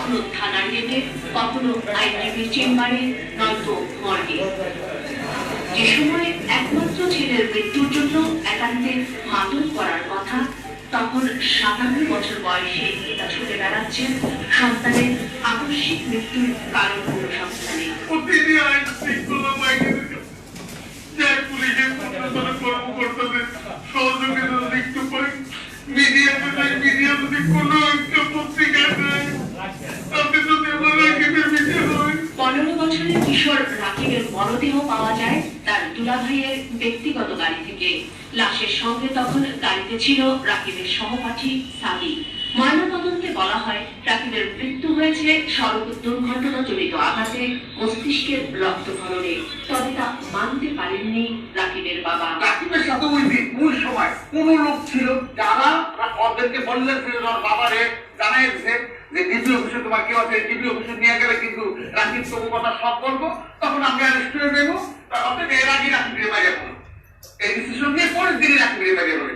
কখনো থানার গেটে, কখনো আইনজীবীর চেম্বারে, নয়তো মর্গে। যে সময় একমাত্র ছেলের মৃত্যুর জন্য একান্তে মাতম করার কথা, তখন 57 বছর বয়সে তা ছুটে বেড়াচ্ছেন সন্তানের আকস্মিক মৃত্যুর কারণ অনুসন্ধানে। বছরের কিশোর রাকিবের মরদেহ পাওয়া যায় তার দুলাভাইয়ের ব্যক্তিগত গাড়ি থেকে। লাশের সঙ্গে তখন গাড়িতে ছিল রাকিবের সহপাঠী সাদি। ময়নাতদন্তে বলা হয় রাকিবের মৃত্যু হয়েছে সড়ক দুর্ঘটনা জড়িত আঘাতে, মস্তিষ্কের রক্তক্ষরণে। তবে তা মানতে পারেননি রাকিবের বাবা। রাকিবের সাথে ওই মূল সময় কোন লোক ছিল যারা ওদেরকে বললেন বাবারে জানাইছে যে ডিবি অফিসে তোমার কেউ আছে, ডিবি অফিসে নিয়ে গেলে কিন্তু রাকিব তবু কথা সব বলবো, তখন আমরা অ্যারেস্ট করে দেবো। অর্থাৎ এর আগে রাকিবের বাইরে বলো এই ডিসিশন নিয়ে পরের দিনই রাকিবের বাইরে বলে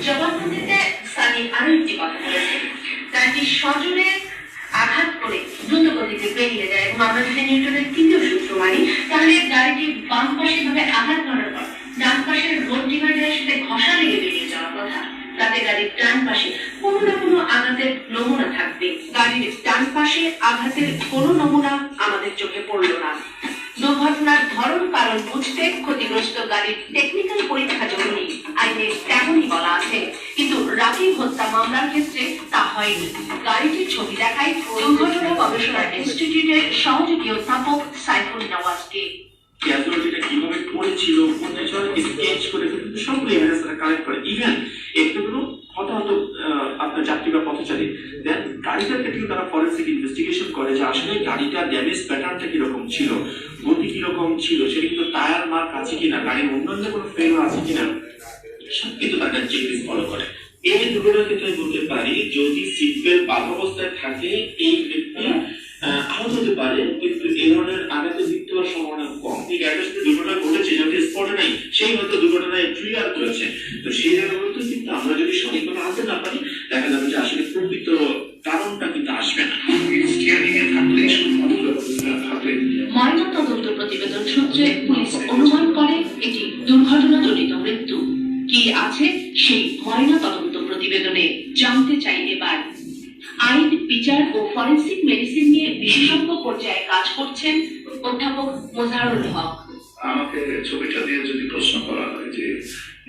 জবানবন্দিতে সানি আরো একটি কথা বলেছেন, গাড়িটি সজোরে আঘাত করে দ্রুত গতিতে বেরিয়ে যায় এবং আমরা যদি নিউটনের তৃতীয় সূত্র মানি, তাহলে গাড়িটি বাম পাশে ভাবে আঘাত করার পর ডান পাশের রোড ডিভাইডারের সাথে ঘষা লেগে বেরিয়ে যাওয়ার কথা। তাতে গাড়ির ডান পাশে কোনো না কোনো আঘাতের নমুনা থাকবে। গাড়ির ডান পাশে আঘাতের কোনো নমুনা আমাদের চোখে পড়ল না। দুর্ঘটনার ধরন কারণ বুঝতে ক্ষতিগ্রস্ত গাড়ির টেকনিক্যাল পরীক্ষা জরুরি, আইনে তেমনই বলা আছে। কিন্তু রাকিব হত্যা মামলার ক্ষেত্রে তা হয়নি। গাড়িটির ছবি দেখায় দুর্ঘটনা গবেষণা ইনস্টিটিউটের সহযোগী অধ্যাপক সাইফুল নওয়াজকে। ক্যাজুয়ালিটিটা কিভাবে পড়েছিল, কোথায় স্কেচ করে সবগুলো এভিডেন্স কালেক্ট করে। ইভেন একটুগুলো হতাহত আপনার যাত্রী বা পথচারী, দেন গাড়িটার ক্ষেত্রে তারা ফরেন্সিক ইনভেস্টিগেশন করে যে আসলে গাড়িটার ড্যামেজ প্যাটার্নটা কিরকম ছিল, গতি কিরকম ছিল, সেটা কিন্তু টায়ার মার্ক আছে কিনা, গাড়ির অন্যান্য কোনো ফেল আছে কিনা, সব কিন্তু তাদের চেকলিস্ট ফলো করে। এই দুটোর ক্ষেত্রে বলতে পারি যদি সিট বেল্ট বাধা অবস্থায় থাকে এই ব্যক্তি আহত হতে পারে, কিন্তু এই ধরনের আঘাতে মৃত্যু হওয়ার সম্ভাবনা কম। এই গাড়িটার সাথে দুর্ঘটনা ঘটেছে যেহেতু স্পটে নাই, সেই হয়তো দুর্ঘটনায় ট্রিগার করেছে। তো সেই জায়গাগুলোতে কিন্তু আমরা যদি সঠিকভাবে আনতে না পারি, দেখা যাবে যে আসলে প্রকৃত কারণটা কিন্তু আসবে না। ময়নাতদন্ত প্রতিবেদন সূত্রে পুলিশ অনুমান করে এটি দুর্ঘটনা জনিত মৃত্যু। কি আছে সেই ময়নাতদন্ত প্রতিবেদনে জানতে চাই এবার। আইন, বিচার ও ফরেন্সিক মেডিসিন নিয়ে বিশেষজ্ঞ পর্যায়ে কাজ করছেন অধ্যাপক মোজাহারুল হক। আমাকে ছবিটা দিয়ে যদি প্রশ্ন করা হয় যে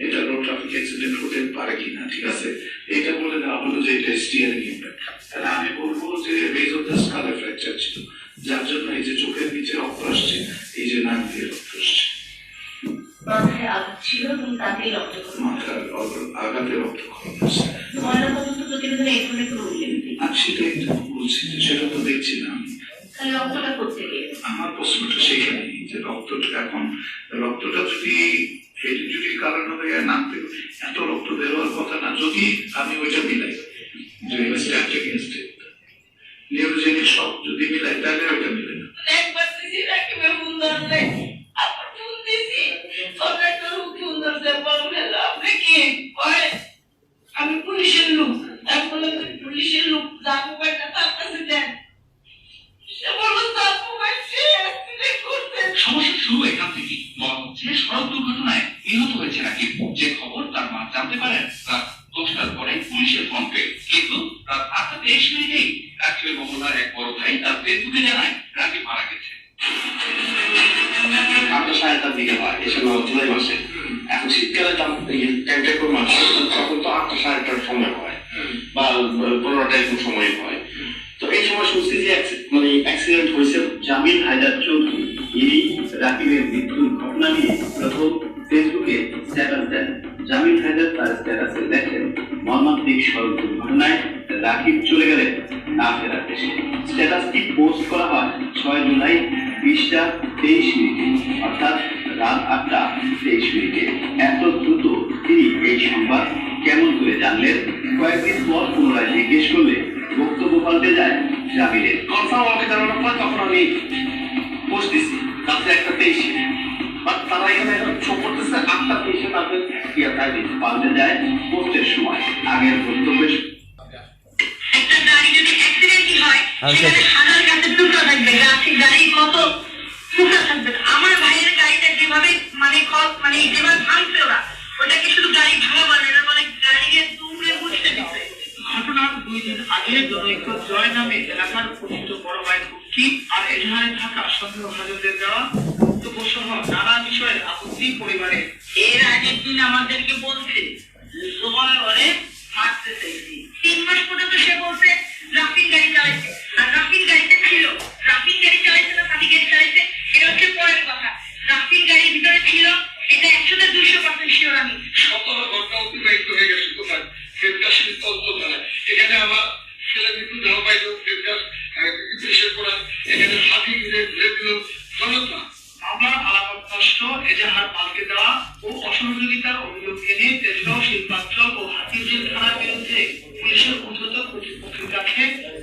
এটা রোড ট্রাফিক অ্যাক্সিডেন্ট হতে পারে কিনা, ঠিক আছে, এটা বলে দেওয়া হলো যে এটা স্টিয়ারিং ইম্প্যাক্ট, তাহলে আমি বলবো যে বেজ অফ দ্য স্কালার ফ্র্যাকচার ছিল, যার জন্য এই যে চোখের নিচে রক্ত আসছে, এই যে নাক দিয়ে রক্ত আসছে। মাথায় আঘাত ছিল এবং তাতেই রক্তক্ষরণ। মাথার আঘাতে রক্তক্ষরণ হচ্ছে। ময়নাতদন্ত প্রতিবেদনে এই ধরনের কোনো উল্লেখ নেই। সেটাই তো বলছি, সেটা তো দেখছি না আমি। তাহলে রক্তটা করতে গিয়ে আমার প্রশ্নটা সেখানেই যে রক্তটা যদি হেরিডিটারি কারণ হয়ে নামতে এত রক্ত বের হওয়ার কথা না, যদি আমি ওইটা মিলাই যে স্ট্যান্ড এগেইনস্ট ইট নিউরোজেনিক শক যদি মিলাই, তাহলে ওইটা মিলে না। একবার দিছি রাকিবে ফোন ধরলে, আবার ফোন দিছি কন্ট্রাক্টর ফোন ধরতে বললেন আপনি কি কয় আমি পুলিশের লোক, আমি বললাম পুলিশের লোক যা মোবাইলটা তার কাছে দেন। সমস্যা শুরু এখান থেকে বলা হচ্ছে সড়ক দুর্ঘটনায় নিহত হয়েছে রাকিব। যে খবর তার মা জানতে পারেন রাত 10টার পরে পুলিশের ফোন পেয়ে, কিন্তু রাত 8:23 রাকিবের মহল্লার এক বড় ভাই তার ফেসবুকে জানায় রাকিব মারা গেছে। 8:30টার দিকে হয়, এ সময় জুলাই মাসে। এখন শীতকালে টেম্পারেচার মাস, তখন তো 8:30টার সময় হয় বা 15টা এরকম সময় হয়। তো এই সময় শুনছি যে মানে অ্যাক্সিডেন্ট হয়েছে। জামিল হায়দার চৌধুরী ইনি রাকিবের মৃত্যুর ঘটনা নিয়ে প্রথম ফেসবুকে স্ট্যাটাস দেন। জামিল হায়দার তার স্ট্যাটাসে লেখেন, মর্মান্তিক সড়ক দুর্ঘটনায় রাকিব চলে গেলেন না ফেরার দেশে। স্ট্যাটাসটি পোস্ট করা হয় 6 জুলাই 20:23 অর্থাৎ রাত 8:23। এত দ্রুত তিনি এই সংবাদ কেমন করে জানলেন? কয়েকদিন পর পুনরায় জিজ্ঞেস করলে বক্তব্য পাল্টে যায় জামিলের। কনফার্ম আমাকে জানানোর পর তখন আমি পোস্ট দিছি তাতে একটা 23 বাট তারা এখানে শো করতেছে 8:23 তাদের পাল্টে যায় পোস্টের সময় আগের গন্তব্যের একটা গাড়ি যদি অ্যাক্সিডেন্টই হয় সেখানে হাজার কাছে টুকরা থাকবে গাড়ি কত টুকরা থাকবে আমার ভাইয়ের গাড়িটা যেভাবে মানে যেভাবে ভাঙছে ওরা ওটাকে শুধু গাড়ি ভাঙা বলে না মানে গাড়িকে তুমড়ে মুছতে দিচ্ছে ঘটনার 2 দিন আগে জনৈক জয় নামে এলাকার পরিচিত বড় ভাই মুক্তি আর এজাহারে থাকা সন্দেহভাজনদের দেওয়া বক্তব্য সহ নানা বিষয়ে আপত্তি পরিবারের। এর আগের দিন আমাদেরকে বলছে তোমার ঘরে মারতে চাইছি 3 মাস পর্যন্ত সে বলছে রাফিন গাড়ি চালাইছে আর রাফিন গাড়িতে ছিল রাফিন গাড়ি চালাইছে না সাথী গাড়ি চালাইছে এটা হচ্ছে পরের কথা রাফিন গাড়ির ভিতরে ছিল এটা 100-200% শিওর আমি 17 ঘন্টা অতিবাহিত হয়ে গেছে কোথায় ফেরকাশির তল্প ধারায় এখানে আমার ছেলে কিন্তু ধারা পাইল ফেরকাশ বিশেষ করা এখানে হাতি ঘিরে ঘুরে দিল জনতা মামলার আলামত নষ্ট এজাহার পাল্টে দেওয়া ও অসহযোগিতার অভিযোগ এনে তেজগাঁও শিল্পাঞ্চল ও হাতিরঝিল থানার বিরুদ্ধে পুলিশের ঊর্ধ্বত কর্তৃপক্ষের কাছে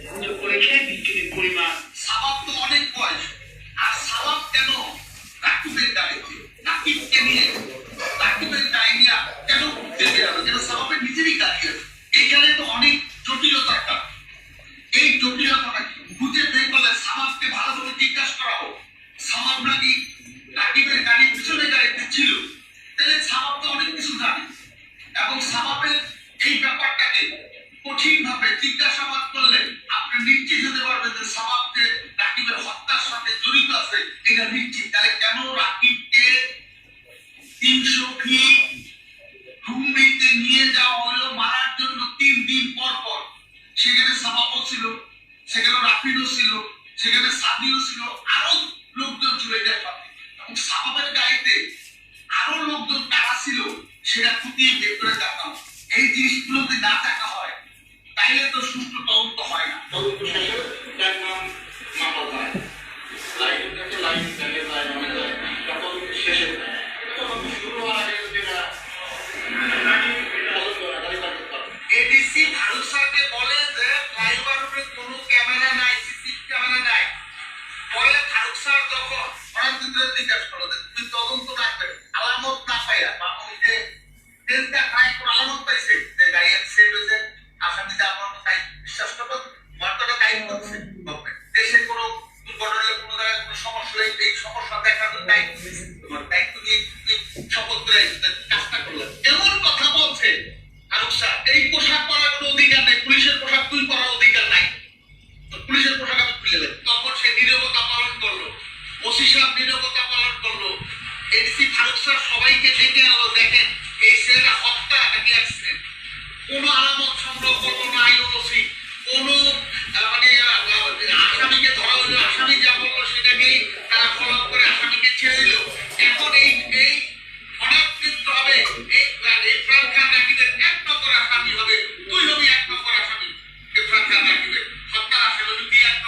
অভিযোগ করেছে ভিক্টিমের পরিবার। সাবাব তো অনেক বয়স আর সাবাব কেন রাকিবের দায়িত্ব রাকিবকে নিয়ে রাকিবের দায়িত্ব কেন দেবে যাবে কেন সাবাবের নিজেরই গাড়ি আছে এখানে তো অনেক জটিলতা এই জটিলতাটা খুঁজে বের করলে সাবাবকে ভালোভাবে জিজ্ঞাসা করা হোক সাবাব নাকি রাকিবের গাড়ির পিছনে গাড়িতে ছিল তাহলে সাবাব তো অনেক কিছু জানে এবং সাবাবের এই ব্যাপারটাকে কঠিন ভাবে জিজ্ঞাসাবাদ করলে আপনি নিশ্চিত হতে পারবেন যে সাবাব যে রাকিবের হত্যার সাথে জড়িত আছে এটা নিশ্চিত তাহলে কেন রাকিবকে 300 ফিট হুমড়িতে নিয়ে যাওয়া হলো মারার জন্য 3 দিন পর পর সেখানে সাবাবও ছিল সেখানে রাকিবও ছিল সেখানে সাদিও ছিল আরো লোকজন ছিল এটা এবং সাবাবের গাড়িতে আরো লোকজন কারা ছিল সেটা খুঁটিয়ে বের করে দেখাও এই জিনিসগুলো যদি না দেখা হয় তাইলে তো সুষ্ঠু তদন্ত হয় না তদন্ত শেষে একদম মামলা হয় লাইন থেকে লাইন থেকে লাইন হয়ে যায় তদন্ত শেষে তদন্ত শুরু হওয়ার আগে যদি এডিসি ফারুক স্যারকে বলে যে ফ্লাইওভার উপরে কোনো ক্যামেরা নাই সিসি ক্যামেরা নাই বলে ফারুক স্যার যখন অনেকদিন জিজ্ঞাসা করলো যে তুমি তদন্ত রাখবে আলামত না পাইয়া বা ওই যে টেস্টটা খাই কোনো আলামত পাইছে যে গাড়ি অ্যাক্সিডেন্ট হয়েছে আসামি যে আমার তাই বিশ্বাস করবো মাত্রটা টাইম করছে দেশে কোনো দুর্ঘটনা হলে কোনো জায়গায় কোনো সমস্যা হলে এই সমস্যা দেখার টাইম তোমার দায়িত্ব নিয়ে শপথ করে কাজটা করলাম এমন কথা বলছে ফারুক স্যার এই পোশাক পরার কোনো অধিকার নেই পুলিশের পোশাক তুই পরার অধিকার নাই পুলিশের পোশাক আমি খুলে দেব তখন সে নীরবতা পালন করলো ওসি সাহেব নীরবতা পালন করলো এডিসি ফারুক স্যার সবাইকে ডেকে আনলো দেখেন এই ছেলেটা হত্যা নাকি অ্যাক্সিডেন্ট কোনো আলামত সংগ্রহ করলো না আইওসি কোনো মানে আসামিকে ধরা হলো আসামি যা বললো সেটাকেই তারা ফলো করে আসামিকে ছেড়ে দিল এখন এই অনেক কিন্তু হবে এই ইরফান খান রাকিবের 1 নম্বর আসামি হবে তুই হবি 1 নম্বর আসামি ইরফান খান রাকিবের হত্যার আসামি হবি 1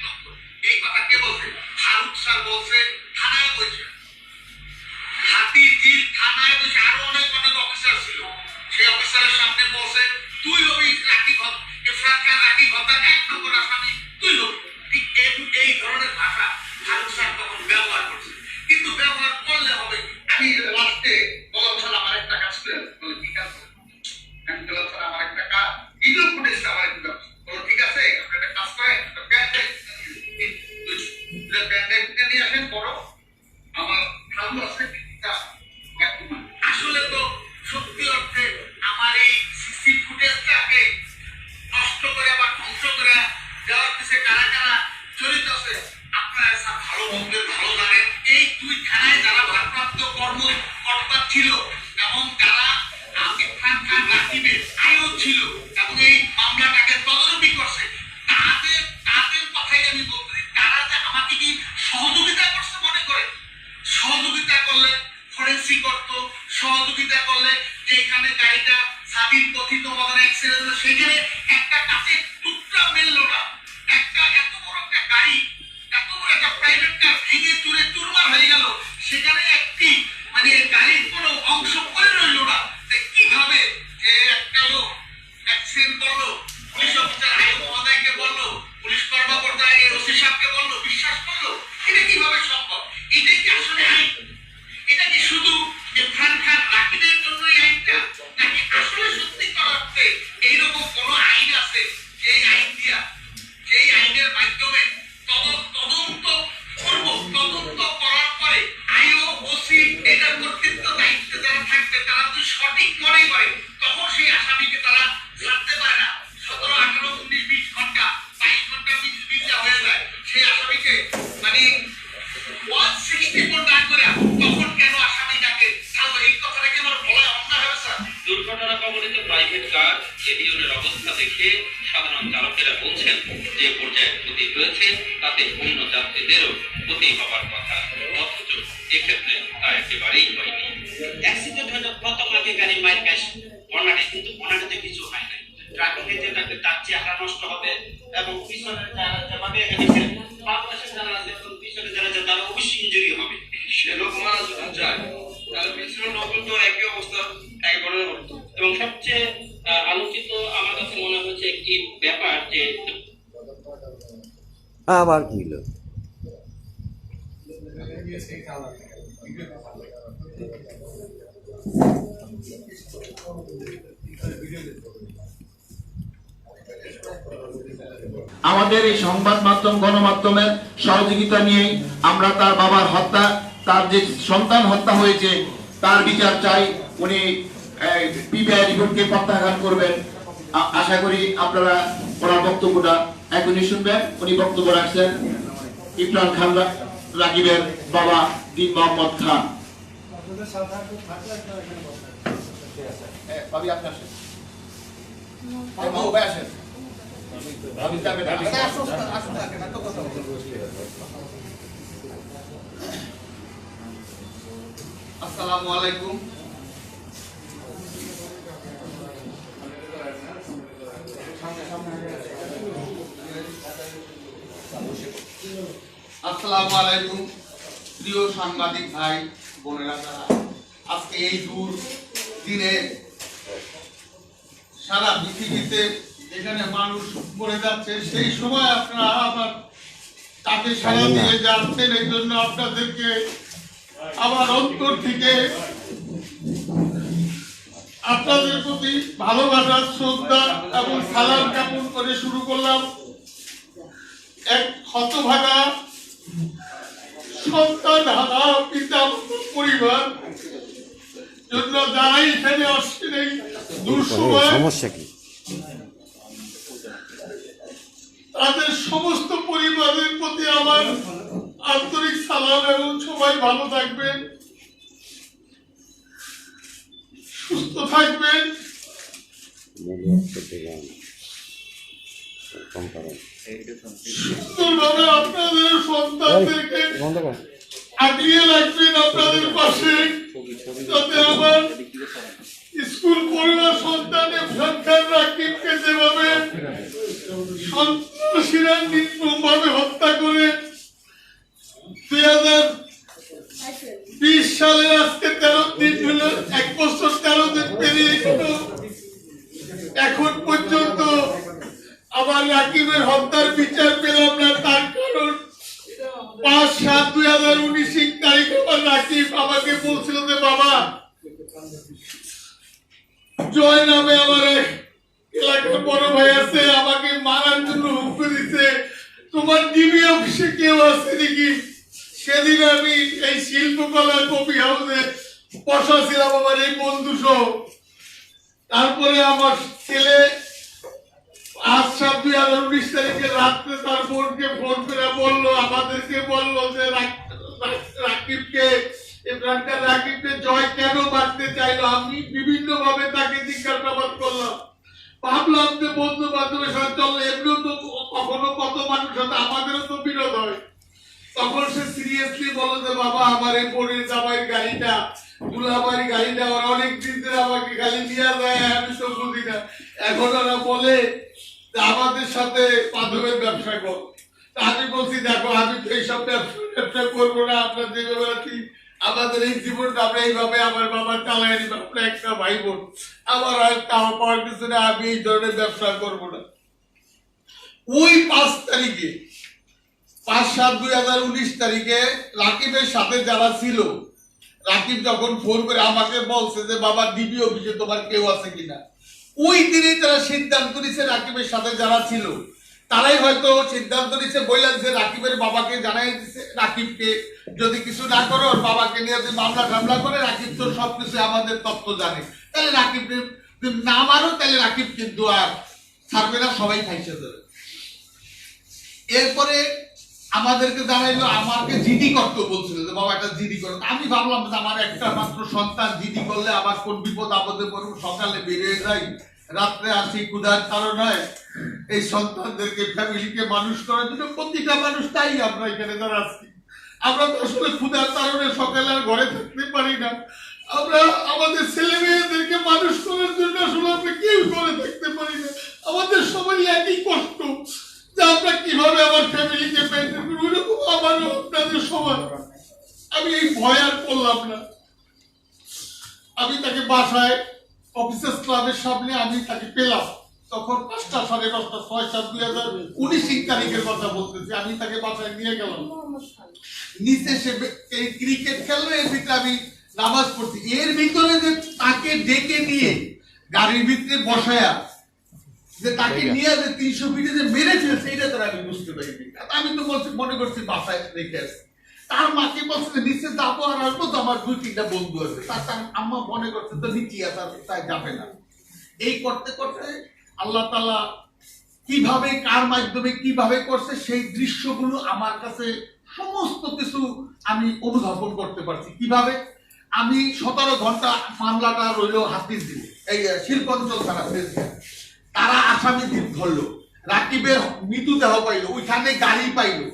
নম্বর এই কথা কে বলছে ফারুক স্যার বলছে থানায় বলছে হাতিরঝিল থানায় বসে আরো অনেক অফিসার ছিল সেই অফিসারের সামনে বসে তুই হবি রাকিব ইরফান খান রাকিব হত্যার 1 নম্বর আসামি তুই হবি ঠিক এই ধরনের ভাষা ফারুক স্যার তখন ব্যবহার করছে কিন্তু ব্যবহার করলে হবে আমি লাস্টে বললাম স্যার আমার একটা কাজ করে বলে ঠিক আছে আমি বললাম স্যার আমার একটা কাজ ভিডিও ফুটেজ আমার একটা বলো ঠিক আছে আপনি একটা কাজ করেন ব্যান্ডেড নিয়ে আসেন বড় আমার ভালো আছে আসলে তো সত্যি অর্থে আমার এই সিসি ফুটেজটাকে নষ্ট করে বা ধ্বংস করে দেওয়ার পিছনে কারা কারা জড়িত আছে আপনারা সব ভালো মন্দের ভালো জানেন এই 2 থানায় যারা ভারপ্রাপ্ত কর্মকর্তা ছিল এবং যারা ইরফান খান রাকিবের আইও ছিল এবং এই মামলাটাকে তদারকি করছে তাদের কথাই আমি বলতে তারা যে আমাকে কি সহযোগিতা করছে মনে করে সহযোগিতা করলে ফরেন্সিক করত সহযোগিতা করলে যে এখানে গাড়িটা সাদির কথিত অবদান অ্যাক্সিডেন্ট সেখানে একটা কাছে টুকরা মেললো না একটা এত বড় একটা গাড়ি এত বড় একটা প্রাইভেট কার ভেঙে চুরে চুরমার হয়ে গেল সেখানে একটি মানে গাড়ির কোনো অংশ পড়ে রইল না কিভাবে যে একটা লোক অ্যাক্সিডেন্ট করলো পুলিশ অফিসার আইও মহোদয়কে বললো পুলিশ কর্মকর্তারা এই ওসি সাহেবকে বললো, বিশ্বাস করলো। এটা কিভাবে সম্ভব? এটা কি আসলে আইন? এটা কি শুধু এখানকার রাকিদের জন্য এই আইনটা, নাকি আসলে সত্যিকার অর্থে এইরকম কোন আইন আছে যেই আইন দিয়া, যেই আইনের মাধ্যমে তদন্ত করবো, তদন্ত করার পরে আইও ওসি এটার কর্তৃত্ব দায়িত্বে যারা থাকবে তারা যদি সঠিক মনে করে তখন সেই আসামিকে তারা ছাড়তে পারে না। 17, 18, 19, 20 ঘন্টা 22 ঘন্টা বিচার হয়ে যায়, সেই আসামিকে মানে 164 না করে তখন কেন আসামিটাকে ছাড়লো? এই কথাটা কি আমার বলা অন্যায় হবে স্যার? দুর্ঘটনা কবলিত প্রাইভেট কার এভিওনের অবস্থা দেখে সাধারণ চালকেরা বলছেন যে পর্যায়ে ক্ষতি হয়েছে তাতে অন্য যাত্রীদেরও ক্ষতি হবার কথা, অথচ এক্ষেত্রে তা একেবারেই হয়নি। অ্যাক্সিডেন্ট হলে প্রথম আগে গাড়ি মাইর কাজ বর্ণাটে, কিন্তু বর্ণাটাতে কিছু হয় না। ট্রাফিকে যে তাকে তার চেহারা নষ্ট হবে এবং পিছনে যারা যেভাবে হেঁটেছে বাংলাদেশের যারা আছে এবং পিছনে যারা আছে তারা অবশ্যই ইনজুরি হবে। সে লোক মারা যদি যায় তাহলে পিছনে নকল তো একই অবস্থা, এক ধরনের হতো। এবং সবচেয়ে আলোচিত আমার কাছে মনে হয়েছে একটি ব্যাপার যে আবার কি হলো? আমাদের এই সংবাদ মাধ্যম গণমাধ্যমের সহযোগিতা নিয়ে আমরা তার বাবার হত্যা, তার যে সন্তান হত্যা হয়েছে তার বিচার চাই। উনি পিবিআই রিপোর্টকে প্রত্যাখ্যান করবেন। আশা করি আপনারা ওনার বক্তব্যটা এখনই শুনবেন। উনি বক্তব্য রাখছেন ইমরান খান রাকিবের বাবা দিন মোহাম্মদ খান। আসসালামু আলাইকুম। আসসালামু আলাইকুম প্রিয় সাংবাদিক ভাই বোনেরা, যারা আজকে এই দূর দিনে সারা পৃথিবীতে যেখানে মানুষ মরে যাচ্ছে সেই সময় আপনারা আবার তাকে সারা দিয়ে যাচ্ছেন, এই জন্য আপনাদেরকে আমার অন্তর থেকে আপনাদের প্রতি ভালোবাসার শ্রদ্ধা এবং সালাম জ্ঞাপন করে শুরু করলাম। এক হতভাগা সন্তান হারা পিতা পরিবার জন্য যারা এখানে আসছেন এই দুঃসময়, সমস্যা কি? তাদের সমস্ত পরিবারের প্রতি আমার আন্তরিক সালাম এবং সবাই ভালো থাকবেন, সুস্থ থাকবেন। সুন্দরভাবে আপনাদের সন্তানদেরকে আগলিয়ে রাখবেন আপনাদের পাশে, যাতে আমার স্কুল পড়ুয়া সন্তানের সংখ্যার রাকিবকে যেভাবে সন্ত্রাসীরা নির্মমভাবে হত্যা করে 2020 সালে আজকে 13 দিন হলো, 1 বছর 13 দিন পেরিয়ে গেল, এখন পর্যন্ত আমার রাকিবের হত্যার বিচার পেলাম না। তার কারণ 5/7/2019 তারিখ আমার রাকিব আমাকে বলছিল যে বাবা, জয় নামে আমার এক এলাকার বড় ভাই আছে, আমাকে মারার জন্য হুমকি দিচ্ছে, তোমার ডিবি অফিসে কেউ আছে নাকি? সেদিন আমি এই শিল্পকলা কফি হাউসে বসা ছিলাম আমার এই বন্ধু সহ। তারপরে আমার ছেলে 8/7/2019 তারিখে রাত্রে তার বোনকে ফোন করে বললো, আমাদেরকে বললো যে রাকিবকে, ইমরানকে রাকিবকে জয় কেন মারতে চাইলো। আমি বিভিন্ন ভাবে তাকে জিজ্ঞাসাবাদ করলাম, ভাবলাম যে বন্ধু বান্ধবের সাথে চলো, এমনিও তো কখনো কত মানুষের সাথে আমাদেরও তো বিরোধ হয়। তখন সে সিরিয়াসলি বলো যে বাবা, আমার এই বোনের জামাইয়ের গাড়িটা, দুলাবাড়ির গাড়িটা ওরা অনেক দিন ধরে আমাকে খালি নিয়ে যায়, আমি তো বুঝি না। এখন ওরা বলে যে আমাদের সাথে মাধবের ব্যবসা কর। আমি বলছি দেখো, আমি তো এইসব ব্যবসা করবো না, আমরা যেভাবে আছি আমাদের এই জীবনটা আমরা এইভাবে আমার বাবা চালাই, আমরা একটা ভাই বোন, আমার আর টাকা পাওয়ার কিছু না, আমি এই ধরনের ব্যবসা করবো না। ওই 5 তারিখে 5/7/2019 তারিখে রাকিবের সাথে যারা ছিল, রাকিব যখন ফোন করে আমাকে বলছে যে বাবা ডিবি অফিসে তোমার কেউ আছে কিনা, ওই দিনই তারা সিদ্ধান্ত নিছে রাকিবের সাথে যারা ছিল তারাই হয়তো সিদ্ধান্ত নিছে, বললেন যে রাকিবের বাবাকে জানাই দিছে, রাকিবকে যদি কিছু না করো ওর বাবাকে নিয়ে যদি মামলা টামলা করে, রাকিব তো সবকিছু আমাদের তথ্য জানে, তাহলে রাকিবকে তুমি না মারো, তাহলে রাকিব কিন্তু আর থাকবে না, সবাই খাইছে ধরে। এরপরে আমাদেরকে জানাইলো, আমাকে জিডি করতে বলছিল যে বাবা একটা জিডি করো। আমি ভাবলাম যে আমার একটা মাত্র সন্তান, জিডি করলে আমার কোন বিপদ আপদে পড়বো, সকালে বেরিয়ে যাই, রাত্রে আসি, ক্ষুধার কারণ হয়, এই সন্তানদেরকে ফ্যামিলিকে মানুষ করার জন্য প্রতিটা মানুষ, তাই আমরা এখানে যারা আছি, আমরা তো আসলে ক্ষুধার কারণে সকালে আর ঘরে থাকতে পারি না, আমরা আমাদের ছেলে মেয়েদেরকে মানুষ করার জন্য আসলে আমরা কেউ ঘরে থাকতে পারি না, আমাদের সবাই একই কষ্ট যে আমরা কিভাবে আমার ফ্যামিলিকে মেনটেন করবো, এরকম আমারও আপনাদের সবার। আমি এই ভয় আর করলাম না, আমি তাকে বাসায় অফিসার্স ক্লাবের সামনে আমি তাকে পেলাম, তখন 5টা, 5:30, 6/7/2019 তারিখের কথা বলতেছি। আমি তাকে বাসায় নিয়ে গেলাম, নিচে সে এই ক্রিকেট খেললো, এর ভিতরে আমি নামাজ পড়ছি, এর ভিতরে যে তাকে ডেকে নিয়ে গাড়ির ভিতরে বসায়া যে তাকে নিয়ে যে 300 ফিটে যে মেরে ফেলছে, এটা তো আমি বুঝতে পারিনি। আমি তো বলছি, মনে করছি বাসায় রেখে আসছি। তার মাকে বলছে যে নিচে যাবো আর আসবো, তো আমার 2-3টা বন্ধু আছে, তার আম্মা মনে করছে তো নিচে আছে, তাই যাবে না। এই করতে করতে আল্লাহ তাআলা কিভাবে, কার মাধ্যমে কিভাবে করছে, সেই দৃশ্যগুলো আমার কাছে সমস্ত কিছু আমি অনুধাবন করতে পারছি। কিভাবে? আমি 17 ঘন্টা মামলাটা রইল হাতির দিনে, এই শিল্পাঞ্চল থানা, তারা আসামি ধরলো, রাকিবের মৃতদেহ পাইলো, ওইখানে গাড়ি পাইলো,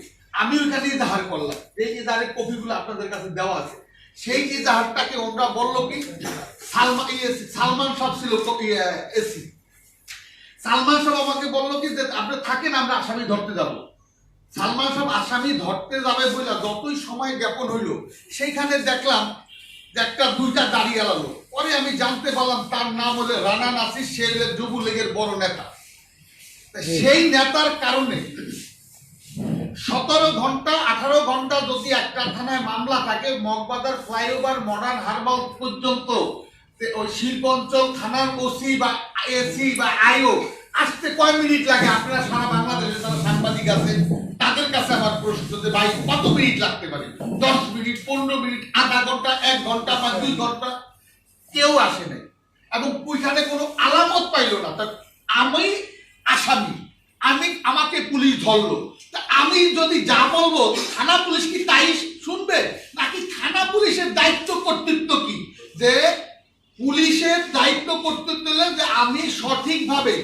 আমি ওইখানে ইজাহার করলাম, এই ইজাহারের কপিগুলো আপনাদের কাছে দেওয়া আছে। সেই ইজাহারটাকে ওরা বললো কি, সালমান সাহেব ছিল এসি, সালমান সাহেব আমাকে বললো কি যে আপনি থাকেন, আমরা আসামি ধরতে যাব। সালমান সাহেব আসামি ধরতে যাবে বলে যতই সময় জ্ঞাপন হইলো, সেইখানে দেখলাম যে একটা 2টা দাঁড়িয়ে গেল। পরে আমি জানতে পারলাম তার নাম হলো রানা নাসির, সে যুবলীগের বড় নেতা। সেই নেতার কারণে 17 ঘন্টা 18 ঘন্টা যদি একটা থানায় মামলা থাকে, মগবাজার ফ্লাইওভার মডার্ন হারবাল পর্যন্ত ওই শিল্পাঞ্চল থানার ওসি বা এসি বা আইও আসতে কয় মিনিট লাগে? আপনারা সারা বাংলাদেশে যারা সাংবাদিক আছেন তাদের কাছে আমার প্রশ্ন যে ভাই কত মিনিট লাগতে পারে? 10 মিনিট, 15 মিনিট, আধা ঘন্টা, 1 ঘন্টা বা 2 ঘন্টা? কেউ আসে নাই এবং ওইখানে কোনো আলামত পাইল না। তা আমি আসামি, আমাকে পুলিশ ধরলো, তা আমি যদি যা বলবো থানা পুলিশ কি তাই শুনবে? নাকি থানা পুলিশের দায়িত্ব কর্তৃত্ব কি, যে পুলিশের দায়িত্ব কর্তৃত্ব হলে যে আমি সঠিকভাবে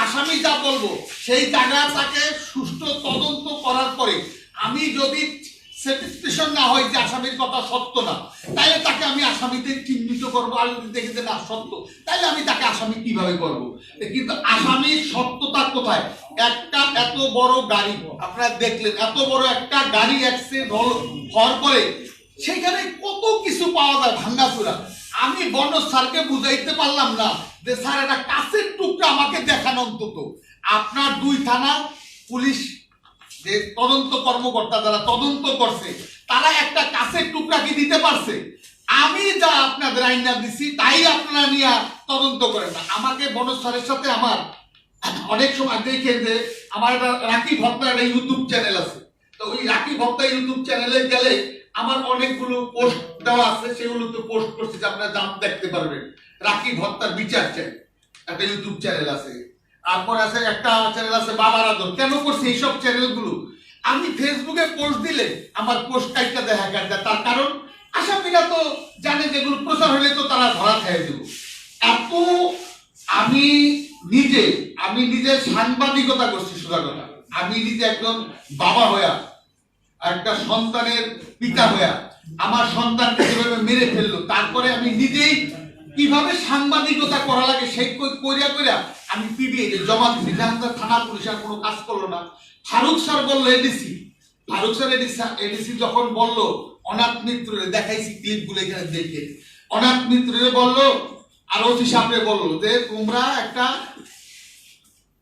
আসামি যা বলবো সেই জায়গাটাকে সুষ্ঠু তদন্ত করার পরে আমি যদি স্যাটিসফ্যাকশন না হয় যে আসামির কথা সত্য না, তাহলে তাকে আমি আসামিতে চিহ্নিত করবো। আর যদি দেখি যে না সত্য, তাহলে আমি তাকে আসামি কিভাবে করব? কিন্তু আসামির সত্যতা কোথায়? একটা এত বড় গাড়ি আপনারা দেখলেন, এত বড় একটা গাড়ি অ্যাক্সিডেন্ট হওয়ার পরে সেখানে কত কিছু পাওয়া যায় ভাঙ্গাচুরা। আমি বড় স্যারকে বুঝাইতে পারলাম না যে স্যার একটা কাছের টুকরা আমাকে দেখান অন্তত। আপনার 2 থানা পুলিশ যে তদন্ত কর্মকর্তা যারা তদন্ত করছে তারা একটা কাছের টুকরা কি দিতে পারছে? আমি যা আপনাদের আইনা দিছি তাই আপনারা নিয়ে তদন্ত করেন না। আমাকে বনজ স্যারের সাথে আমার অনেক সময় দেখে যে আমার একটা রাকিব হত্যা একটা ইউটিউব চ্যানেল আছে, তো ওই রাকিব হত্যা ইউটিউব চ্যানেলে গেলে আমার অনেকগুলো পোস্ট দেওয়া আছে, সেগুলোতে পোস্ট করছি যে আপনারা দেখতে পারবেন। রাকিব হত্যার বিচার চ্যানেল একটা ইউটিউব চ্যানেল আছে, তারপর আছে একটা চ্যানেল আছে বাবার আদর। কেন করছি এইসব চ্যানেলগুলো? আমি ফেসবুকে পোস্ট দিলে আমার পোস্ট কাইটটা দেখা যায়, তার কারণ আসামিরা তো জানে যেগুলো প্রচার হলে তো তারা ধরা খেয়ে দেব। এত আমি নিজে সাংবাদিকতা করছি, সোজা কথা। আমি নিজে একজন বাবা হইয়া, একটা সন্তানের পিতা হইয়া আমার সন্তানকে যেভাবে মেরে ফেললো, তারপরে আমি নিজেই কিভাবে সাংবাদিকতা করা লাগে সেই কইরা আমি পিবিআই জমা দিচ্ছি। থানা পুলিশ আর কোনো কাজ করলো না। ফারুক স্যার বললো এডিসি, ফারুক স্যার এডিসি যখন বললো অনাথ মিত্রের, দেখাইছি ক্লিপগুলো এখানে দেখে, অনাথ মিত্রের বললো আর ওসি সাহেবরে বললো যে তোমরা একটা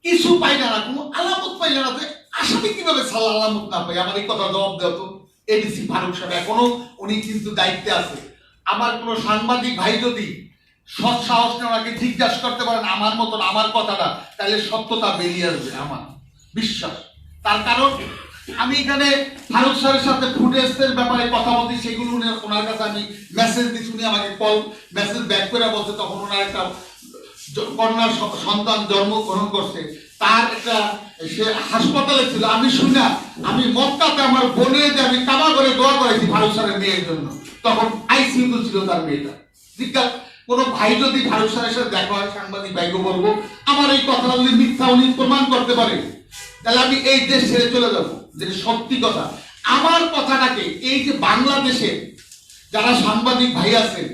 কিছু পাই না, কোনো আলামত পাই না, যে আসামি কিভাবে সালা আলামত না পাই? আমার এই কথা জবাব দেওয়া তো এডিসি ফারুক সাহেব, এখনো উনি কিন্তু দায়িত্বে আছে। আমার কোনো সাংবাদিক ভাই যদি সৎ সাহস নিয়ে ওনাকে জিজ্ঞাসা করতে পারেন আমার মতন আমার কথাটা, তাহলে সত্যতা বেরিয়ে আসবে, আমার বিশ্বাস। তার কারণ আমি এখানে ফারুক স্যারের সাথে ফুটেজের ব্যাপারে কথা বলছি, সেগুলো ওনার কাছে আমি মেসেজ দিচ্ছি, উনি আমাকে কল মেসেজ ব্যাক করে বলছে তখন ওনার একটা কন্যার সন্তান জন্মগ্রহণ করছে, তার একটা সে হাসপাতালে ছিল। আমি শুনা আমি মক্কাতে আমার বোনের যে আমি কাবা করে দোয়া করেছি ফারুক স্যারের মেয়ের জন্য, তখন আইসিইউতে ছিল তার মেয়েটা। জিজ্ঞাসা কোনো ভাই যদি ফারুক স্যারের সাথে দেখা হয়, সাংবাদিক ভাইকে বলবো আমার এই কথা যদি মিথ্যা উনি প্রমাণ করতে পারে, তাহলে আমি এই দেশ ছেড়ে চলে যাবো, যেটা সত্যি কথা। আমার কথাটাকে এই যে বাংলাদেশে যারা সাংবাদিক ভাই আছেন,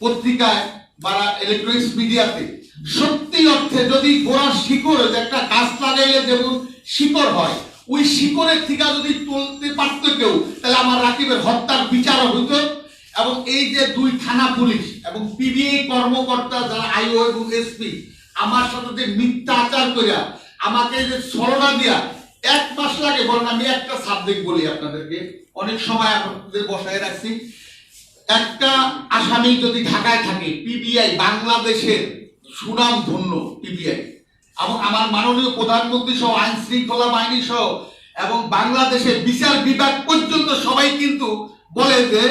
পত্রিকায় বা ইলেকট্রনিক্স মিডিয়াতে, সত্যি অর্থে যদি গোড়ার শিকড়, যে একটা গাছ লাগাইলে যেমন শিকড় হয়, ওই শিকড়ের থেকে যদি তুলতে পারত কেউ, তাহলে আমার রাকিবের হত্যার বিচার হইতো। এবং এই যে 2 থানা পুলিশ এবং পিবিআই কর্মকর্তা যারা আইও এবং এসপি আমার সাথে যে মিথ্যা আচার করিয়া আমাকে যে ছলনা দিয়া 1 মাস লাগে বলেন, আমি একটা সাবজেক্ট বলি আপনাদেরকে, অনেক সময় আপনাদের বসায় রাখছি। একটা আসামি যদি ঢাকায় থাকে, পিবিআই বাংলাদেশের সুনাম ধন্য পিবিআই এবং আমার মাননীয় প্রধানমন্ত্রী সহ, আইন শৃঙ্খলা বাহিনী সহ এবং বাংলাদেশের বিচার বিভাগ পর্যন্ত সবাই কিন্তু বলে যে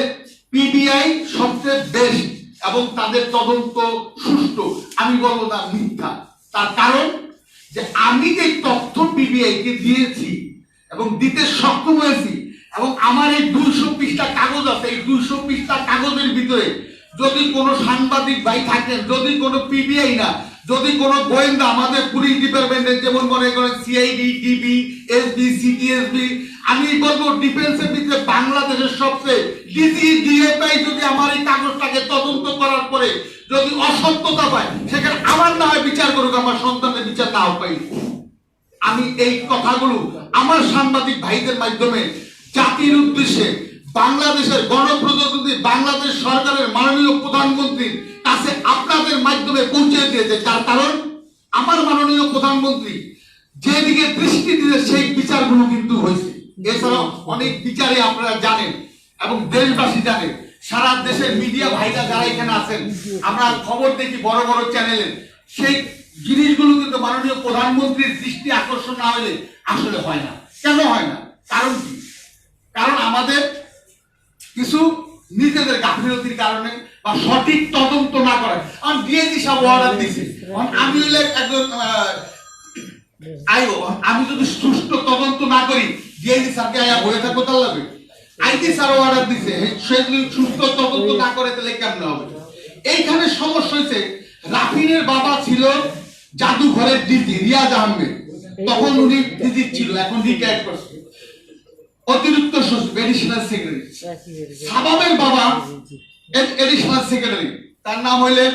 পিবিআই সবচেয়ে বেস্ট এবং তাদের তদন্ত সুষ্ঠু। আমি বলবো না, মিথ্যা। তার কারণ যে আমি যে তথ্য পিবিআই কে দিয়েছি এবং দিতে সক্ষম হয়েছি, এবং আমার এই 200 পৃষ্ঠা কাগজ আছে, এই 200 পৃষ্ঠা কাগজের ভিতরে যদি কোনো সাংবাদিক ভাই থাকেন, যদি কোনো পিবিআই না, যদি কোনো গোয়েন্দা আমাদের পুলিশ ডিপার্টমেন্টের, যেমন মনে করেন সিআইডি, ডিবি, এসবি, সিটিএসবি, আমি বলবো ডিফেন্সের ভিতরে বাংলাদেশের সবচেয়ে ডিজি, ডিএফআই যদি আমার এই কাগজটাকে তদন্ত করার পরে যদি অসত্যতা পায়, সেখানে আমার না হয় বিচার করুক, আমার সন্তানের বিচার নাও পাই। আমি এই কথাগুলো আমার সাংবাদিক ভাইদের মাধ্যমে জাতির উদ্দেশ্যে, বাংলাদেশের গণপ্রজাতন্ত্রী বাংলাদেশ সরকারের মাননীয় প্রধানমন্ত্রীর কাছে আপনাদের মাধ্যমে পৌঁছে দিয়েছে। যার কারণ আমার মাননীয় প্রধানমন্ত্রী যেদিকে দৃষ্টি দিতে সেই বিচারগুলো কিন্তু হয়েছে। এছাড়াও অনেক বিচারে আপনারা জানেন এবং দেশবাসী জানেন, সারা দেশের মিডিয়া ভাইরা যারা এখানে আছেন, আমরা খবর দেখি বড় বড় চ্যানেলে, সেই জিনিসগুলো কিন্তু মাননীয় প্রধানমন্ত্রীর দৃষ্টি আকর্ষণ না হলে আসলে হয় না। কেন হয় না? কারণ কি? কারণ আমাদের কিছু নিজেদের গাফিলতির কারণে বা সঠিক তদন্ত না করে। আমি ডিএজি সাহেব অর্ডার দিয়েছি, আমি হইলে একজন আইও, আমি যদি সুষ্ঠু তদন্ত না করি, ডিএজি স্যারকে আয়া বলে থাকবো, তাহলে হবে। আইটি স্যার অর্ডার দিছে, সে যদি সুষ্ঠু তদন্ত না করে তাহলে কেমন হবে? এইখানে সমস্যা হয়েছে, রাফিনের বাবা ছিল জাদুঘরের ডিজি রিয়াজ আহমেদ, তখন উনি ডিজি ছিল, এখন রিটায়ার করছে, অতিরিক্ত সচিব, এডিশনাল সেক্রেটারি। সাবাবের বাবা এডিশনাল সেক্রেটারি, তার নাম হইলে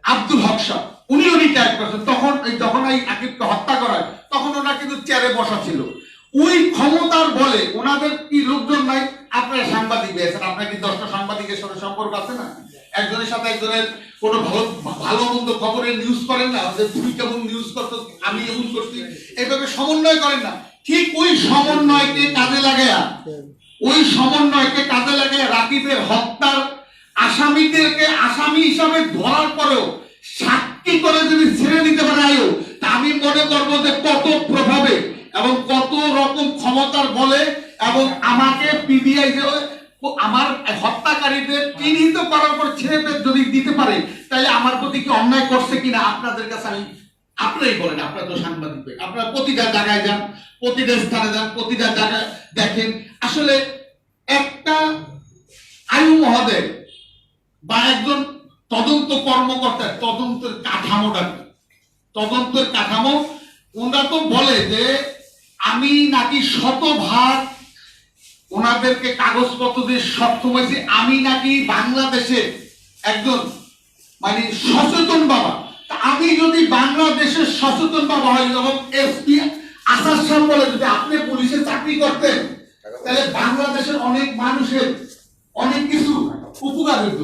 আব্দুল হক সাহেব, উনিও রিটায়ার করছেন। যখন এই আকিবকে হত্যা করা হয়, তখন ওনারা কিন্তু চেয়ারে বসা ছিল। ওই ক্ষমতার বলে ওনাদের কি লোকজন নাই? আপনারা সাংবাদিক পেয়েছেন, আপনার কি 10টা সাংবাদিকের সাথে সম্পর্ক আছে না? একজনের সাথে একজনের কোনো ভালো মন্দ খবরের নিউজ করেন না, যে তুমি কেমন নিউজ করছো, আমি এমন করছি, এইভাবে সমন্বয় করেন না। ঠিক ওই সমন্বয়কে কাজে লাগায় রাকিবের হত্যার আসামিদেরকে আসামি হিসাবে ধরার পরেও সাক্ষী করে যদি ছেড়ে দিতে পারে আয়ো, তা আমি মনে করবো যে কত প্রভাবে এবং কত রকম ক্ষমতার বলে, এবং আমাকে পিবিআই যে আমার হত্যাকারীদের চিহ্নিত করার পর ছেড়ে যদি দিতে পারে, তাহলে আমার প্রতি কি অন্যায় করছে কিনা আপনাদের কাছে আমি, আপনারাই বলেন, আপনারা তো সাংবাদিক, আপনারা প্রতিটা জায়গায় যান, প্রতিটা স্থানে যান, প্রতিটা জায়গায় দেখেন, আসলে একটা আয়ু মহোদয় বা একজন তদন্ত কর্মকর্তা তদন্তের কাঠামোটা কি? তদন্তের কাঠামো ওনারা তো বলে যে আমি নাকি শতভাগ ওনাদেরকে কাগজপত্র দিয়ে সক্ষম হয়েছি, আমি নাকি বাংলাদেশের একজন মানে সচেতন বাবা। আমি যদি বাংলাদেশের সচেতন বাবা হয় এবং এসপি আসার সাহেব বলে যদি আপনি পুলিশে চাকরি করতেন, তাহলে বাংলাদেশের অনেক মানুষের অনেক কিছু উপকার হইত।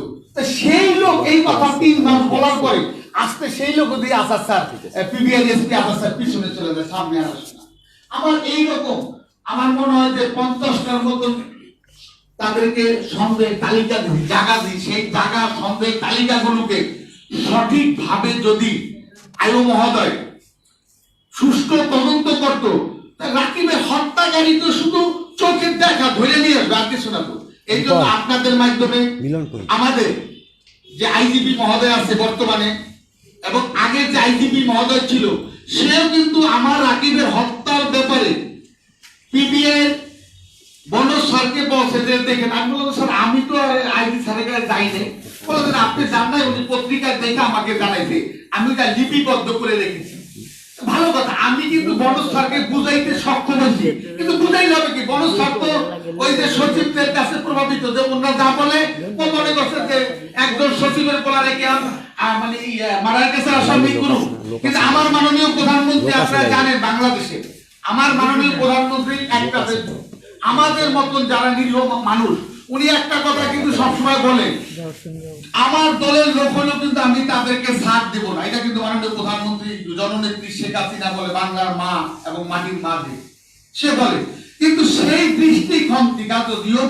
সেই লোক এই কথা 3 মাস বলার পরে আসতে সেই লোক দিয়ে আসার স্যার পিবিএল এসপি আসার স্যার পিছনে চলে যায়, সামনে আর আসে না। আমার এইরকম আমার মনে হয় যে 50টার মতন তাদেরকে সন্দেহ তালিকা দিই, জায়গা দিই, সেই জায়গা সন্দেহ তালিকাগুলোকে সঠিকভাবে যদি আয়ু মহোদয় সুষ্ঠু তদন্ত করত, রাকিবের হত্যাকারী তো শুধু চোখের দেখা ধরে নিয়ে আসবে, আর কিছু না। তো এই জন্য আপনাদের মাধ্যমে আমাদের যে আইজিপি মহোদয় আছে বর্তমানে এবং আগের যে আইজিপি মহোদয় ছিল, সেও কিন্তু আমার রাকিবের হত্যার ব্যাপারে পিবিএ বনজ স্যারকে বলছে যে দেখেন, আমি বললাম স্যার আমি তো আইজি স্যারের কাছে যাই নাই। বললেন আপনি জান নাই, উনি পত্রিকায় দেখে আমাকে জানাইছে, আমি ওটা লিপিবদ্ধ করে রেখেছি। ভালো কথা, আমি কিন্তু বনজ স্যারকে বুঝাইতে সক্ষম হয়েছি, কিন্তু বুঝাইলে হবে কি, বনজ স্যার তো ওই যে সচিবদের কাছে প্রভাবিত, যে ওনারা যা বলে ও মনে করছে যে একজন সচিবের বলা রেখে মানে মারার কাছে আসামি করুন। কিন্তু আমার মাননীয় প্রধানমন্ত্রী, আপনারা জানেন বাংলাদেশে আমার মাননীয় প্রধানমন্ত্রী একটা আমাদের মতন যারা নিরীহ মানুষ, উনি একটা কথা কিন্তু সবসময় বলেন, আমার দলের লোক হলেও কিন্তু আমি তাদেরকে সাথ দেব না। এটা কিন্তু মাননীয় প্রধানমন্ত্রী জননেত্রী শেখ হাসিনা বলে, বাংলার মা এবং মাটির মা যে সে বলে। কিন্তু সেই দৃষ্টিকোণ থেকে যদিও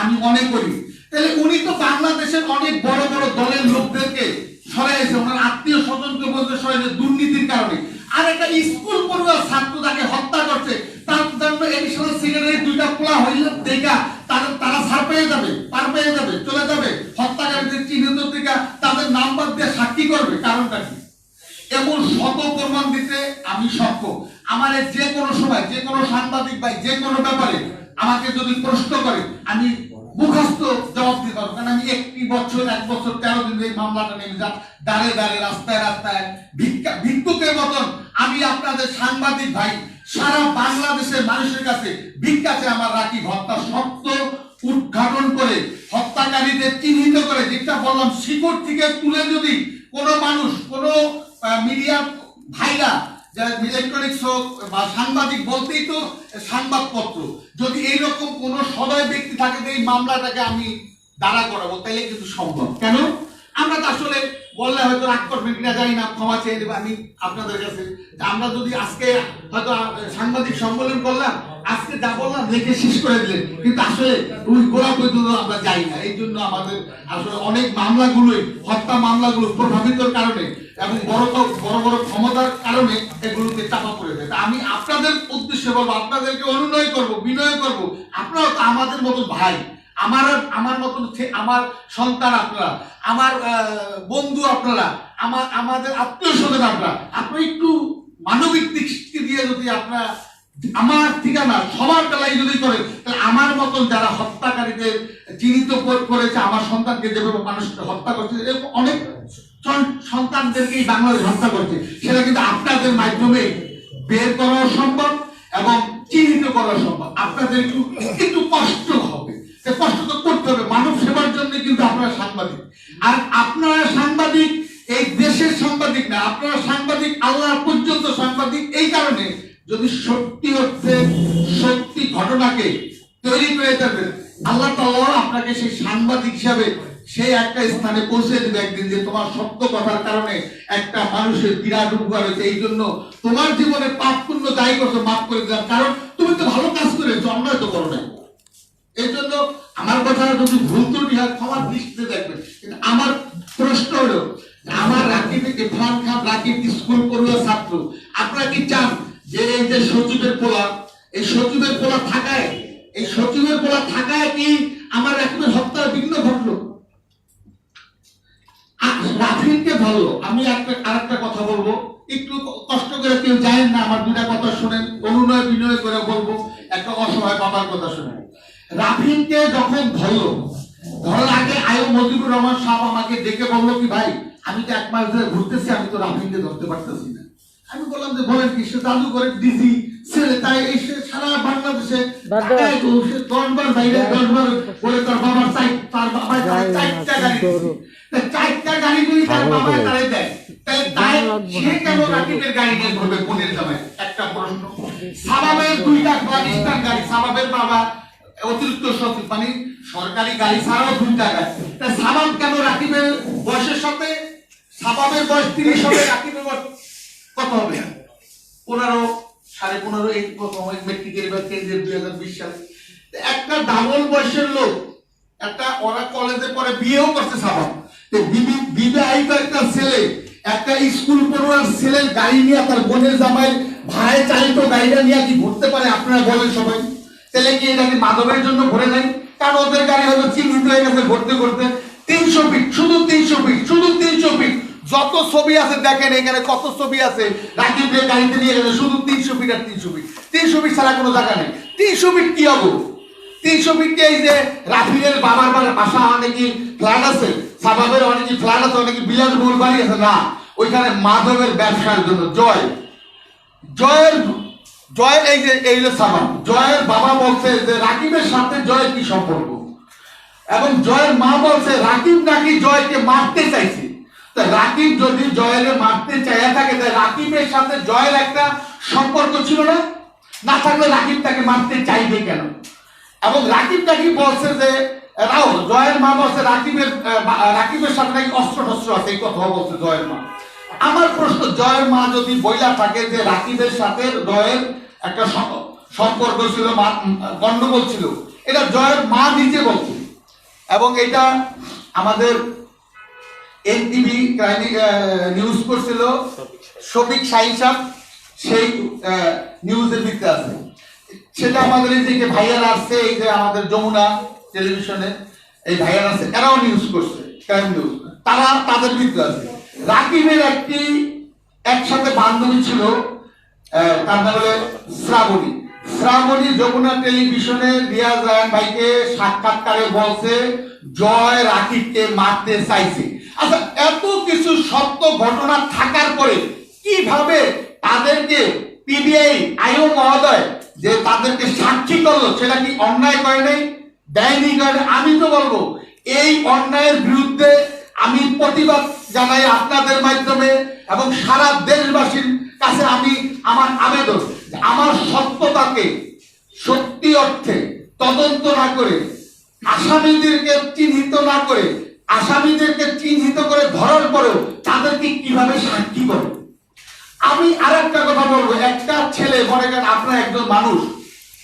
আমি মনে করি, তাহলে উনি তো বাংলাদেশের অনেক বড় বড় দলের লোকদেরকে সরাইছে, ওনার আত্মীয় স্বজনকে বলতে সরাইছে দুর্নীতির কারণে। আর একটা স্কুল পড়ুয়া ছাত্র তাকে হত্যা করছে, তার জন্য এডিশনাল সেক্রেটারি দুইটা পোলা হইলে দেখা তারা ছাড় পেয়ে যাবে, পার পেয়ে যাবে, চলে যাবে, হত্যাকারীদের চিহ্নিত থেকে তাদের নাম্বার দিয়ে সাক্ষী করবে। কারণটা কি? এমন শত প্রমাণ দিতে আমি সক্ষম। আমার যে কোনো সময় যে কোনো সাংবাদিক ভাই যে কোনো ব্যাপারে আমাকে যদি প্রশ্ন করে, আমি মুখস্থ জবাব দিতে পারবো। কারণ আমি এক বছর 13 দিন এই মামলাটা নেমে যা দাঁড়ে দাঁড়ে রাস্তায় রাস্তায় ভিক্ষুকের মতন আমি আপনাদের সাংবাদিক ভাই সারা বাংলাদেশের মানুষের কাছে ভিক্ষা চাই। আমার রাকিব হত্যা সত্য উদ্ঘাটন করে, হত্যাকারীদের চিহ্নিত করে, যেটা বললাম শিকড় থেকে তুলে যদি কোনো মানুষ, কোনো মিডিয়া ভাইরা, ইলেকট্রনিক্স হোক বা সাংবাদিক বলতেই তো সংবাদপত্র, যদি এইরকম কোন সদয় ব্যক্তি থাকে যে এই মামলাটাকে আমি দাঁড়া করাবো, তাইলে কিন্তু সম্ভব। কেন? আমরা তো আসলে বললে হয়তো রাগ করবেন কিনা জানি না, ক্ষমা চেয়ে দেবো আমি আপনাদের কাছে। আমরা যদি আজকে হয়তো সাংবাদিক সম্মেলন করলাম, আজকে যা বললাম লিখে শেষ করে দিলেন, কিন্তু আসলে ওই গোড়া পর্যন্ত আমরা যাই না। এই জন্য আমাদের আসলে অনেক মামলাগুলোই, হত্যা মামলাগুলো প্রভাবিতর কারণে এবং বড় বড় ক্ষমতার কারণে এগুলোকে চাপা পড়ে যায়। আমি আপনাদের উদ্দেশ্যে বলবো, আপনাদেরকে অনুনয় করব, বিনয় করব, আপনারা তো আমাদের মতো ভাই, আমার মতন আমার সন্তান আপনারা, আমার বন্ধু আপনারা, আমাদের আত্মীয় স্বজন আপনারা একটু মানবিক দৃষ্টি দিয়ে যদি আপনারা আমার ঠিকানা সবার বেলায় যদি করেন, তাহলে আমার মতন যারা হত্যাকারীদের চিহ্নিত করেছে, আমার সন্তানকে যেভাবে মানুষ হত্যা করছে, এরকম অনেক সন্তানদেরকেই বাংলাদেশ হত্যা করছে, সেটা কিন্তু আপনাদের মাধ্যমে বের করা সম্ভব এবং চিহ্নিত করা সম্ভব। আপনাদের একটু কষ্ট হবে, কষ্ট তো করতে হবে, মানব সেবার জন্য কিন্তু আপনারা সাংবাদিক। আর আপনারা সাংবাদিক এই দেশের সাংবাদিক না, আপনারা সাংবাদিক আল্লাহ পর্যন্ত সাংবাদিক। এই কারণে যদি সত্যি হচ্ছে সত্যি ঘটনাকে তৈরি করে দেবেন, আল্লাহ তাআলা আপনাকে সেই সাংবাদিক হিসাবে সেই একটা স্থানে পৌঁছে দেবে একদিন, যে তোমার সত্য কথার কারণে একটা মানুষের বিরাট উপকার হয়েছে। এই জন্য তোমার জীবনে পাপ পুণ্য যাই করছো মাফ করে দিলাম, কারণ তুমি তো ভালো কাজ করেছো, অন্যায় তো করো নাই। এই জন্য আমার কথা যদি ভুল ত্রুটি হয় ক্ষমার দৃষ্টিতে দেখবেন। কিন্তু আমার প্রশ্ন হলো, আমার রাকিব স্কুল পড়ুয়া ছাত্র, আপনারা কি চান যে এই যে সচিবের পোলা, এই সচিবের পোলা থাকায়, এই সচিবের পোলা থাকায় কি আমার রাকিবের হত্যার বিঘ্ন ঘটলো? রাফিনকে ভালো। আমি আরেকটা কথা বলবো, একটু কষ্ট করে কেউ জানেন না, আমার দুটা কথা শুনেন, অনুনয় বিনয় করে বলবো, একটা অসহায় বাবার কথা শুনেন। রাফিনকে যখন ধরার আগে আয়ু মজিবুর রহমান সাহেব আমাকে ডেকে বললো কি, ভাই আমি তো 1 মাস ধরে ঘুরতেছি, আমি তো রাফিনকে ধরতে পারতেছি না। আমি বললাম যে বলেন কি, সে জাদু করে ডিজি ছেলে, তাই এসে সারা বাংলাদেশে 10 বার বাইরে 10 বার করে তার বাবার তার বাবার 4টা গাড়ি, 4টা গাড়ি করে তার বাবা তারে দেয়, তাই সে কেন রাকিবের গাড়ি নিয়ে ঘুরবে বোনের জামাই? একটা প্রশ্ন। সাবাবের 2টা পাকিস্তান গাড়ি, সাবাবের বাবা অতিরিক্ত সচিব, মানে সরকারি গাড়ি ছাড়াও 2টা গাড়ি, তাই সাবাব কেন রাকিবের বয়সের সাথে সাবাবের বয়স 30 হবে, রাকিবের বয়স কত হবে? 15, 15.5 এই প্রথম মেট্রিকের এবার কেন্দ্রের 2020 সালে। একটা ডাবল বয়সের লোক, একটা ওরা কলেজে পরে বিয়েও করছে সাবাব, বিবাহিত একটা ছেলে একটা স্কুল পড়ুয়ার ছেলের গাড়ি নিয়ে তার বোনের জামাই ভাড়ায় চালিত গাড়িটা নিয়ে কি ঘুরতে পারে? আপনারা বলেন সবাই। তাহলে কি এটা কি মাদকের জন্য ঘুরে নাই? কারণ ওদের গাড়ি হয়তো চিহ্নিত হয়ে গেছে ঘুরতে ঘুরতে। 300 ফিট, শুধু 300 ফিট, শুধু 300 ফিট। যত ছবি আছে দেখেন, এখানে কত ছবি আছে রাকিব রে গাড়িতে নিয়ে গেছে, শুধু 300 ফিট আর 300 ফিট। 300 ফিট ছাড়া কোনো জায়গা নেই। 300 ফিট কি হবে? 300 ফিট এই যে রাফিনের বাবার বাসা অনেকে ফ্ল্যাট আছে, সাবাবের অনেকে ফ্ল্যাট আছে, অনেকে বিলাসবহুল বাড়ি আছে না, ওইখানে মাদকের ব্যবসার জন্য জয়ের এই যে এই যে সাবাব, জয়ের বাবা বলছে যে রাকিবের সাথে জয়ের কি সম্পর্ক, এবং জয়ের মা বলছে রাকিব নাকি জয়কে মারতে চাইছে। রাকিব যদি জয়ের মারতে চাইয়া থাকে, তাই রাকিবের সাথে জয়ের একটা সম্পর্ক ছিল না? না থাকলে রাকিব তাকে মারতে চাইবে কেন? এবং রাকিব নাকি বলছে যে জয়ের মা বলছে রাকিবের সাথে নাকি অস্ত্র টস্ত্র আছে, এই কথা বলছে জয়ের মা। আমার প্রশ্ন, জয়ের মা যদি বইলা থাকে যে রাকিবের সাথে জয়ের একটা সম্পর্ক ছিল, গন্ডগোল ছিল, এটা জয়ের মা নিজে বলছে। এবং এটা আমাদের এনটিভি নিউজ করছিল, শফিক শাহী সাহেব সেই নিউজের ভিতরে আছে। সেটা আমাদের এই যে ভাইয়ারা আসছে, এই যে আমাদের যমুনা টেলিভিশনে এই ভাইয়ারা আছে, এরাও নিউজ করছে, ক্রাইম নিউজ, তারা তাদের ভিতরে আছে। রাকিবের একটি একসাথে বান্ধবী ছিল, তার নাম হলো শ্রাবণী। শ্রাবণী যমুনা টেলিভিশনে রিয়াজ রায়হান ভাইকে সাক্ষাৎকারে বলছে জয় রাকিবকে মারতে চাইছে। আচ্ছা, এত কিছু সত্য ঘটনা থাকার পরে কিভাবে তাদেরকে পিবিআই আইও মহোদয় যে তাদেরকে সাক্ষী করলো, সেটা কি অন্যায় করে নাই? দেয়নি করে? আমি তো বলবো এই অন্যায়ের বিরুদ্ধে আমি প্রতিবাদ জানাই আপনাদের মাধ্যমে, এবং সারা দেশবাসীর কাছে আমি আমার আবেদন, আমার সত্যতাকে সত্যি অর্থে তদন্ত না করে, আসামিদেরকে চিহ্নিত না করে, আসামিদেরকে চিহ্নিত করে ধরার পরেও তাদেরকে কিভাবে সাক্ষী করে। আমি আর একটা কথা বলবো, একটা ছেলে, মনে করেন আপনার একজন মানুষ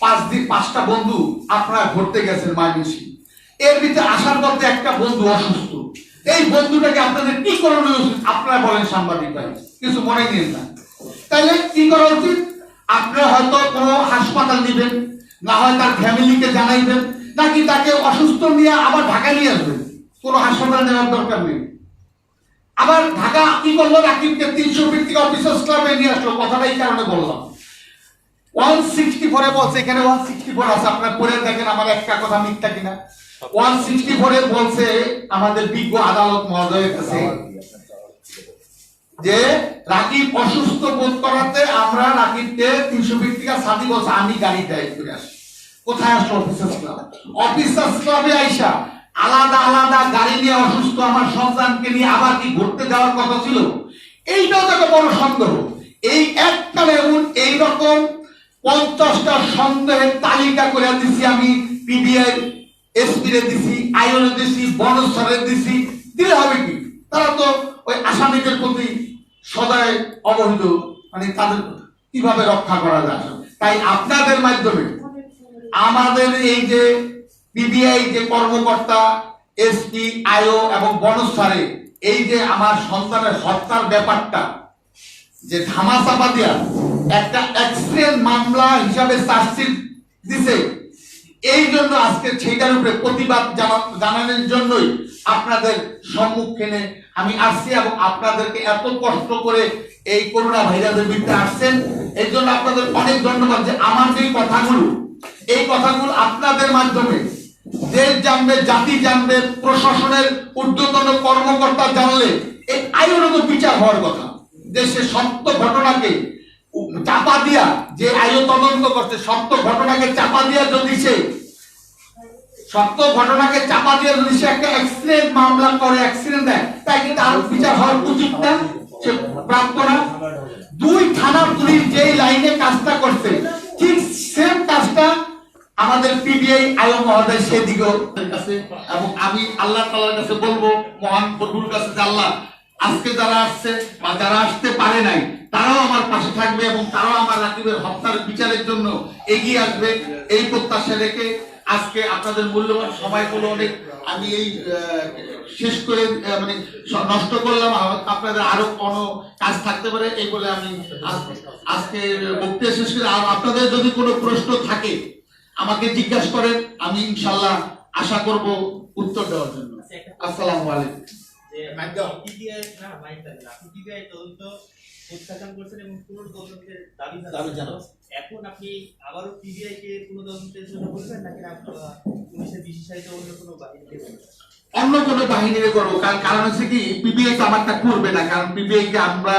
5টা বন্ধু আপনারা ঘুরতে গেছেন মাইমিসি, এর ভিতরে আসার পথে একটা বন্ধু অসুস্থ, এই বন্ধুটাকে আপনাদের কি করণীয় উচিত? আপনারা বলেন সাংবাদিক ভাই, কিছু মনে নিন না। তাইলে কি করা উচিত? আপনারা হয়তো কোনো হাসপাতাল নেবেন, না হয় তার ফ্যামিলিকে জানাইবেন, নাকি তাকে অসুস্থ নিয়ে আবার ঢাকা নিয়ে আসবেন, কোনো হাসপাতাল নেওয়ার দরকার নেই। আবার ঢাকা কি করলো? রাকিবকে 300 ফিট থেকে অফিসার্স ক্লাবে নিয়ে আসলো। কথাটা এই কারণে বললাম, 164 বলছে, এখানে 164 আছে, আপনারা পড়ে দেখেন আমার একটা কথা মিথ্যা কিনা। 164 বলছে আমাদের বিজ্ঞ আদালত মহোদয়ের কাছে যে রাকিব অসুস্থ বোধ করাতে আমরা রাকিবকে 300 ফিট থেকে সাথী বলছে আমি গাড়ি ড্রাইভ করে আসি। কোথায় আসলো? Officers club. অফিসার্স ক্লাবে আইসা আলাদা আলাদা গাড়ি নিয়ে অসুস্থ আমার সন্তানকে নিয়ে আবার কি ঘুরতে যাওয়ার কথা ছিল? এইটাও তো বড় সন্দেহ। এই এককালে এমন এইরকম 50টা সন্দেহের তালিকা করে দিছি আমি, পিবিআই এসপি রে দিছি, আইওরে দিছি, বনস্বরে দিছি, দিলে হবে কি? তারা তো ওই আসামিদের প্রতি সদয় অবহিত, মানে তাদের কিভাবে রক্ষা করা যায়। তাই আপনাদের মাধ্যমে আমাদের এই যে পিবিআই যে কর্মকর্তা, এসপি, আইও এবং বনস্বরে এই যে আমার সন্তানের হত্যার ব্যাপারটা যে ধামাচাপা দিয়া একটা অ্যাক্সিডেন্ট মামলা হিসাবে চার্জশিট দিছে, এই জন্য আজকে সেইটার উপরে প্রতিবাদ জানানোর জন্যই আপনাদের সম্মুখীনে আমি আসছি, এবং আপনাদেরকে এত কষ্ট করে এই করোনা ভাইরাসের বিরুদ্ধে আসছেন, এই জন্য আপনাদের অনেক ধন্যবাদ। যে আমার যে কথাগুলো, এই কথাগুলো আপনাদের মাধ্যমে দেশ জানবে, জাতি জানবে, প্রশাসনের ঊর্ধ্বতন কর্মকর্তা জানলে এই আইনত বিচার হওয়ার কথা। দেশে সত্য ঘটনাকে চাপা দিয়া, যে আইও তদন্ত করছে সত্য ঘটনাকে চাপা দিয়া যদি সে একটা অ্যাক্সিডেন্ট মামলা করে, অ্যাক্সিডেন্ট দেয়, তাই কিন্তু আরো বিচার হওয়ার উচিত না, সে প্রাপ্ত না। 2 থানা পুলিশ যেই লাইনে কাজটা করছে, ঠিক সেম কাজটা আমাদের পিবিআই আইও মহোদয় সেদিকেও কাছে। এবং আমি আল্লাহ তাআলার কাছে বলবো, মহান প্রভুর কাছে, যে আল্লাহ আজকে যারা আসছে বা যারা আসতে পারে নাই তারাও আমার পাশে থাকবে এবং তারাও আমার রাকিবের হত্যার বিচারের জন্য এগিয়ে আসবে, এই প্রত্যাশা রেখে আজকে আপনাদের মূল্যবান সময়গুলো অনেক আমি এই শেষ করে মানে নষ্ট করলাম। আপনাদের আরো কোনো কাজ থাকতে পারে এই বলে আমি আজকে বক্তৃতা শেষ করে, আর আপনাদের যদি কোনো প্রশ্ন থাকে আমাকে জিজ্ঞাসা করেন, আমি ইনশাল্লাহ আশা করব উত্তর দেওয়ার জন্য। আসসালামু আলাইকুম। এখন আপনি আবারও পিবিআই কে পুনঃতদন্তের জন্য বলবেন নাকি পুলিশের বিশেষায়িত অন্য কোনো বাহিনীকে বলবেন? অন্য কোনো বাহিনীরে করবো, কারণ হচ্ছে কি পিবিআই তো আমারটা করবে না, কারণ পিবিআই কে আমরা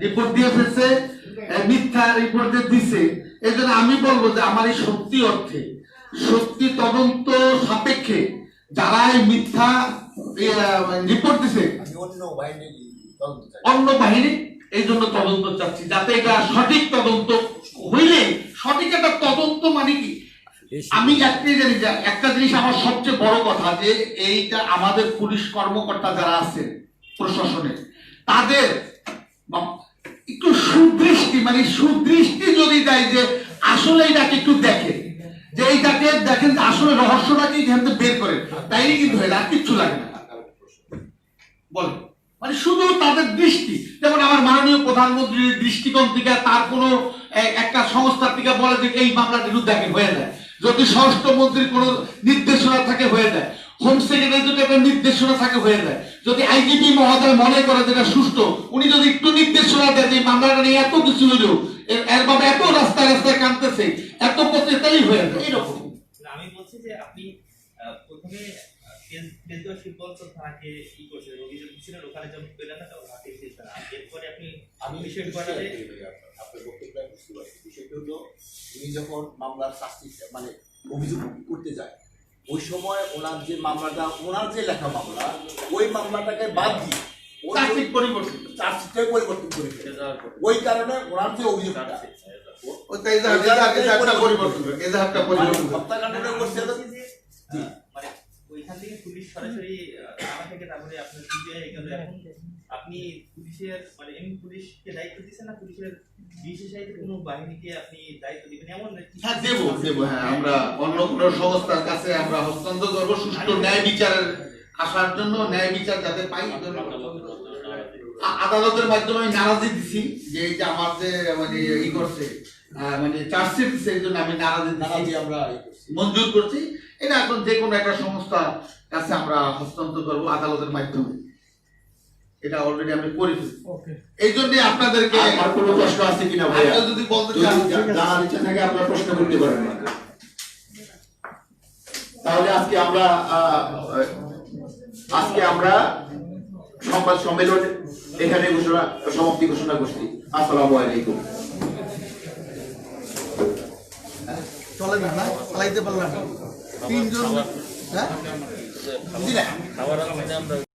রিপোর্ট দিয়ে ফেলছে, মিথ্যা রিপোর্ট দিছে। এই জন্য আমি বলবো যে আমার এই সত্যি অর্থে সত্যি তদন্ত সাপেক্ষে যারা এই মিথ্যা রিপোর্ট দিছে অন্য বাহিনী, এই জন্য তদন্ত চাচ্ছি, যাতে এটা সঠিক তদন্ত হইলে, সঠিক একটা তদন্ত মানে কি, আমি একটাই জানি যে একটা জিনিস আমার সবচেয়ে বড় কথা যে এইটা আমাদের পুলিশ কর্মকর্তা যারা আছেন প্রশাসনের তাদের একটু সুদৃষ্টি, মানে সুদৃষ্টি যদি দেয় যে আসলে এটাকে একটু দেখে, যে এইটাকে দেখেন আসলে রহস্যটাকে এখান থেকে বের করেন, তাইলে কিন্তু হয় না, কিচ্ছু লাগে না বলেন। মানে শুধু তাদের দৃষ্টি, যেমন আমার মাননীয় প্রধানমন্ত্রীর দৃষ্টিকোণ থেকে তার কোনো একটা সংস্থার থেকে বলে যে এই মামলাটি দেখে হয়ে যায়, যদি স্বরাষ্ট্রমন্ত্রীর কোনো নির্দেশনা থাকে হয়ে যায়, হোম সেক্রেটারি যদি একটা নির্দেশনা থাকে হয়ে যায়, যদি আইজিপি মহোদয় মনে করে যেটা সুষ্ঠু, উনি যদি একটু নির্দেশনা দেন যে মামলাটা নিয়ে এত কিছু হইল, এর বাবা এত রাস্তায় রাস্তায় কাঁদতেছে, এত করতে তাই হয়ে যায় এরকম। আমি বলছি যে আপনি প্রথমে তেজগাঁও শিল্পাঞ্চল থানাকে কি করছেন, অভিযোগ দিচ্ছিলেন, ওখানে যখন পেলেন না তখন হাতে এসেছেন, এরপরে আপনি বিষয়টি বাড়ালে আপনার বক্তব্য বুঝতে পারছি। বিষয়টি হলো উনি যখন মামলার শাস্তি মানে অভিযোগ করতে যায় ওই সময় ওনার যে মামলাটা, ওনার যে লেখা মামলা, ওই মামলাটাকে বাদ দিয়ে চার্জশিটটাই পরিবর্তন করে ওই কারণে ওনার যে অভিযোগটা হত্যাকাণ্ডটা করছে মানে ওইখান থেকে পুলিশ সরাসরি থানা থেকে, তারপরে আপনার পিবিআই গেল, এখন আপনি পুলিশের মানে এমনি পুলিশকে দায়িত্ব দিচ্ছেন না পুলিশের বিশেষায়িত কোনো বাহিনীকে আপনি দায়িত্ব দিবেন এমন নাকি? হ্যাঁ দেবো, হ্যাঁ আমরা অন্য কোনো সংস্থার কাছে আমরা হস্তান্তর করবো সুষ্ঠু ন্যায় বিচারের আসার জন্য, ন্যায় বিচার যাতে পাই। আদালতের মাধ্যমে আমি নারাজি দিছি যে এই যে আমার যে মানে ই করছে মানে চার্জশিট দিচ্ছে, এই জন্য আমি নারাজি আমরা মঞ্জুর করছি। এটা এখন যে কোনো একটা সংস্থার কাছে আমরা হস্তান্তর করবো আদালতের মাধ্যমে, এটা অলরেডি আমি করে ফেলছি। এই জন্য আপনাদেরকে আর কোনো প্রশ্ন আছে কিনা ভাইয়া যদি বলতে চান, জানার ইচ্ছা থাকে আপনারা প্রশ্ন করতে পারেন। তাহলে আজকে আমরা সংবাদ সম্মেলন এখানে সমাপ্তি ঘোষণা করছি। আসসালামু আলাইকুম। চলে না চালাইতে পারলাম 3 জন, হ্যাঁ